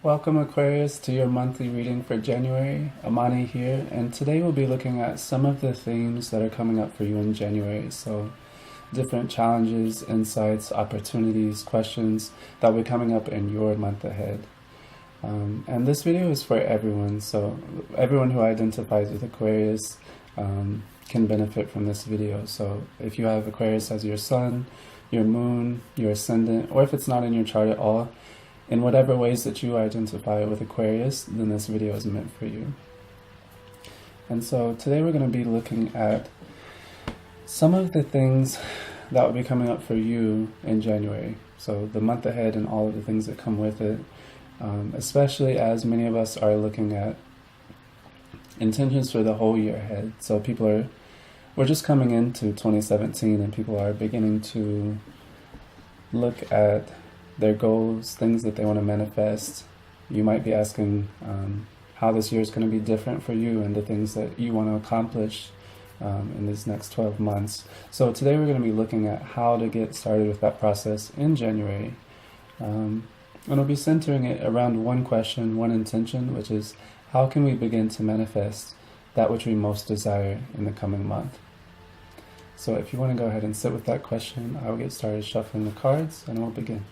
Welcome Aquarius to your monthly reading for January. Amani here, and today we'll be looking at some of the themes that are coming up for you in January. So different challenges, insights, opportunities, questions that will be coming up in your month ahead. And this video is for everyone, so everyone who identifies with Aquarius can benefit from this video. So if you have Aquarius as your sun, your moon, your ascendant, or if it's not in your chart at all, in whatever ways that you identify with Aquarius, then this video is meant for you. And so today we're going to be looking at some of the things that will be coming up for you in January. So the month ahead and all of the things that come with it, especially as many of us are looking at intentions for the whole year ahead. So we're just coming into 2017 and people are beginning to look at their goals, things that they want to manifest. You might be asking how this year is going to be different for you and the things that you want to accomplish in these next 12 months. So today we're going to be looking at how to get started with that process in January. And we'll be centering it around one question, one intention, which is how can we begin to manifest that which we most desire in the coming month? So if you want to go ahead and sit with that question, I will get started shuffling the cards and we'll begin.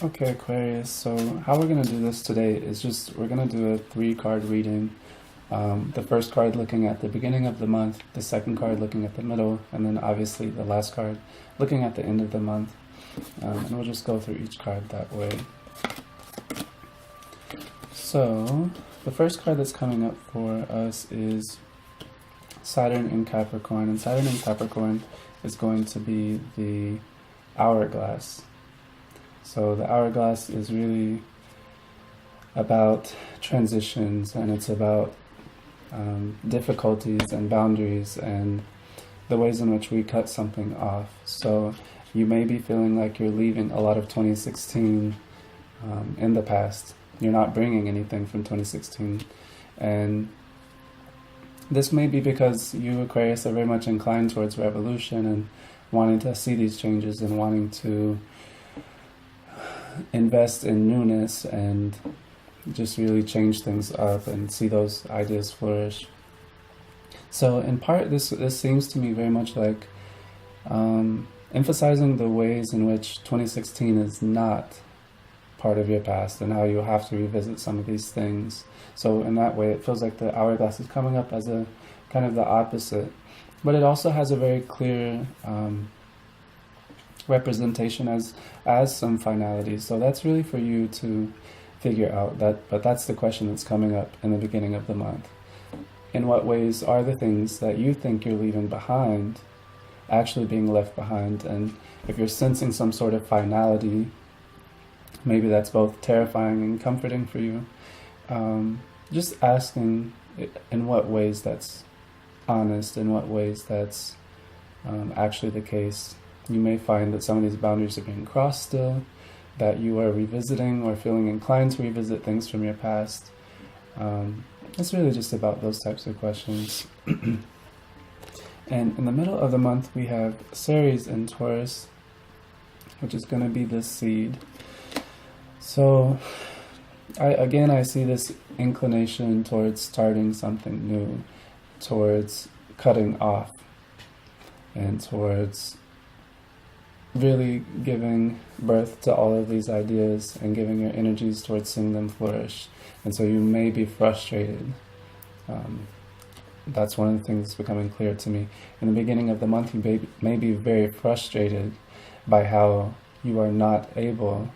Okay, Aquarius, so how we're going to do this today is we're going to do a 3-card reading. The first card looking at the beginning of the month, the second card looking at the middle, and then obviously the last card looking at the end of the month. And we'll just go through each card that way. So the first card that's coming up for us is Saturn in Capricorn, and Saturn in Capricorn is going to be the hourglass. So the hourglass is really about transitions, and it's about difficulties and boundaries and the ways in which we cut something off. So you may be feeling like you're leaving a lot of 2016 in the past. You're not bringing anything from 2016. And this may be because you, Aquarius, are very much inclined towards revolution and wanting to see these changes and wanting to invest in newness and just really change things up and see those ideas flourish. So in part, this seems to me very much like emphasizing the ways in which 2016 is not part of your past and how you have to revisit some of these things. So in that way, it feels like the hourglass is coming up as a kind of the opposite, but it also has a very clear representation as some finality. So that's really for you to figure out that, but that's the question that's coming up in the beginning of the month. In what ways are the things that you think you're leaving behind actually being left behind? And if you're sensing some sort of finality, maybe that's both terrifying and comforting for you. Just asking in what ways that's honest, in what ways that's actually the case. You may find that some of these boundaries are being crossed still, that you are revisiting or feeling inclined to revisit things from your past. It's really just about those types of questions. And in the middle of the month, we have Ceres in Taurus, which is going to be this seed. So I see this inclination towards starting something new, towards cutting off, and towards really giving birth to all of these ideas and giving your energies towards seeing them flourish. And so you may be frustrated. That's one of the things that's becoming clear to me. In the beginning of the month, you may be very frustrated by how you are not able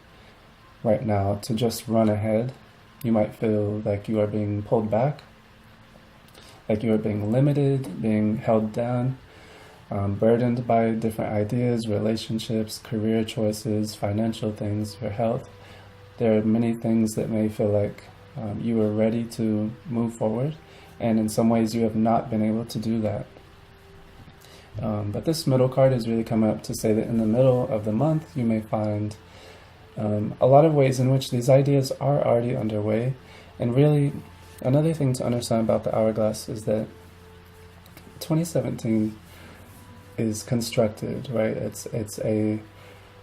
right now to just run ahead. You might feel like you are being pulled back, like you are being limited, being held down. burdened by different ideas, relationships, career choices, financial things, your health. There are many things that may feel like you are ready to move forward, and in some ways you have not been able to do that. But this middle card is really coming up to say that in the middle of the month you may find a lot of ways in which these ideas are already underway. And really, another thing to understand about the hourglass is that 2017 is constructed, right? It's a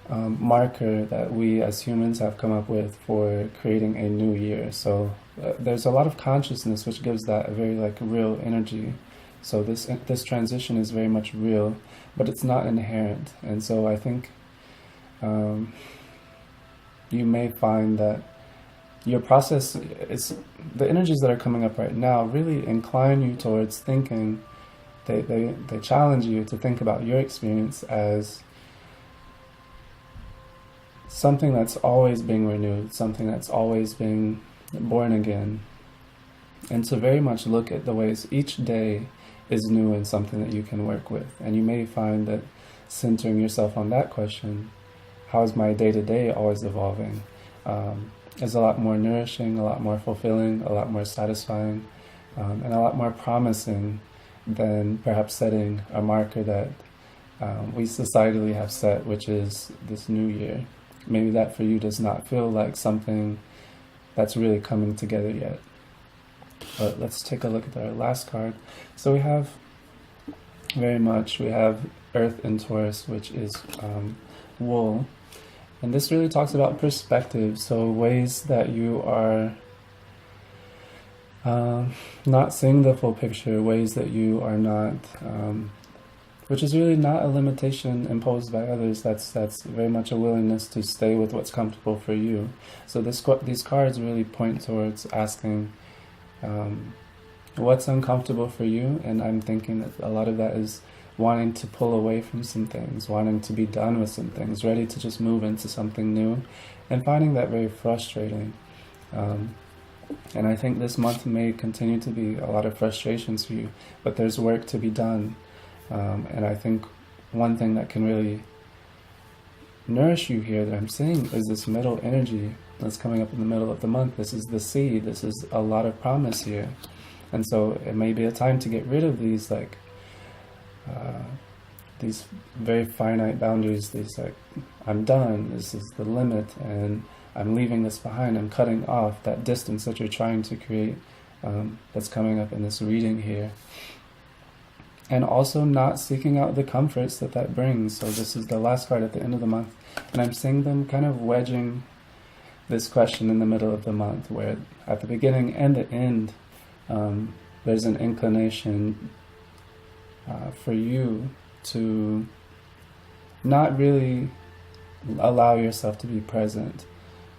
marker that we as humans have come up with for creating a new year. So there's a lot of consciousness which gives that a very real energy. So this transition is very much real, but it's not inherent. And so I think you may find that your process is, the energies that are coming up right now really incline you towards thinking, they challenge you to think about your experience as something that's always being renewed, something that's always being born again, and to very much look at the ways each day is new and something that you can work with. And you may find that centering yourself on that question, how is my day-to-day always evolving, is a lot more nourishing, a lot more fulfilling, a lot more satisfying, and a lot more promising than perhaps setting a marker that we societally have set, which is this new year. Maybe that for you does not feel like something that's really coming together yet. But let's take a look at our last card. So we have Earth in Taurus, which is wool. And this really talks about perspective, so ways that you are not seeing the full picture, ways that you are not, which is really not a limitation imposed by others. That's very much a willingness to stay with what's comfortable for you. So these cards really point towards asking, what's uncomfortable for you? And I'm thinking that a lot of that is wanting to pull away from some things, wanting to be done with some things, ready to just move into something new, and finding that very frustrating. And I think this month may continue to be a lot of frustrations for you, but there's work to be done. And I think one thing that can really nourish you here that I'm seeing is this middle energy that's coming up in the middle of the month. This is the seed. This is a lot of promise here. And so it may be a time to get rid of these these very finite boundaries, these I'm done, this is the limit, and I'm leaving this behind. I'm cutting off that distance that you're trying to create, that's coming up in this reading here. And also not seeking out the comforts that brings. So this is the last card at the end of the month, and I'm seeing them kind of wedging this question in the middle of the month, where at the beginning and the end, there's an inclination for you to not really allow yourself to be present,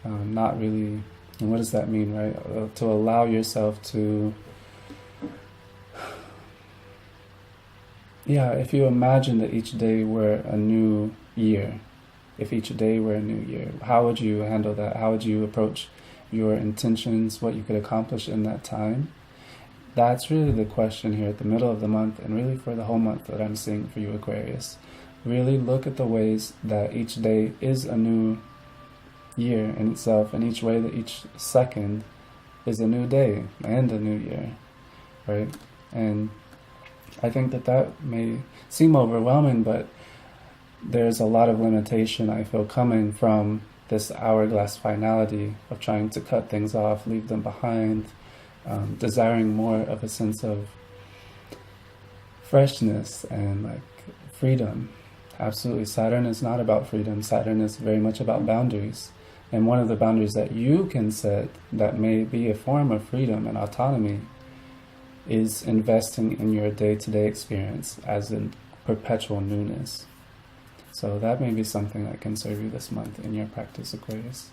not really, and what does that mean, right? To allow yourself to, if you imagine that each day were a new year, if each day were a new year, how would you handle that? How would you approach your intentions, what you could accomplish in that time? That's really the question here at the middle of the month, and really for the whole month that I'm seeing for you, Aquarius. Really look at the ways that each day is a new year in itself, and each way that each second is a new day and a new year, right? And I think that may seem overwhelming, but there's a lot of limitation, I feel, coming from this hourglass finality of trying to cut things off, leave them behind, desiring more of a sense of freshness and freedom. Absolutely, Saturn is not about freedom. Saturn is very much about boundaries. And one of the boundaries that you can set that may be a form of freedom and autonomy is investing in your day-to-day experience as in perpetual newness. So that may be something that can serve you this month in your practice, Aquarius.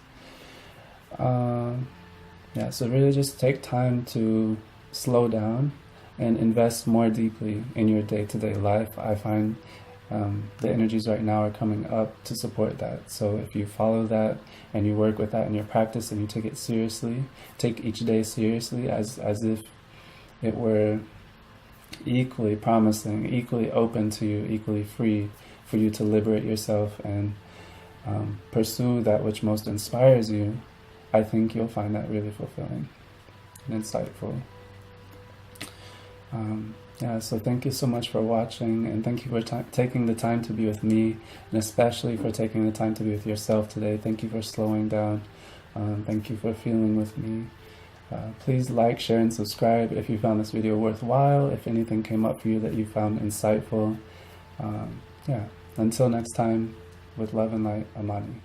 So really just take time to slow down and invest more deeply in your day-to-day life. I find the energies right now are coming up to support that. So if you follow that and you work with that in your practice and you take it seriously, take each day seriously as if it were equally promising, equally open to you, equally free for you to liberate yourself and pursue that which most inspires you, I think you'll find that really fulfilling and insightful. Yeah, so thank you so much for watching, and thank you for taking the time to be with me, and especially for taking the time to be with yourself today. Thank you for slowing down. Thank you for feeling with me. Please like, share, and subscribe if you found this video worthwhile, if anything came up for you that you found insightful. Yeah, until next time, with love and light, Amani.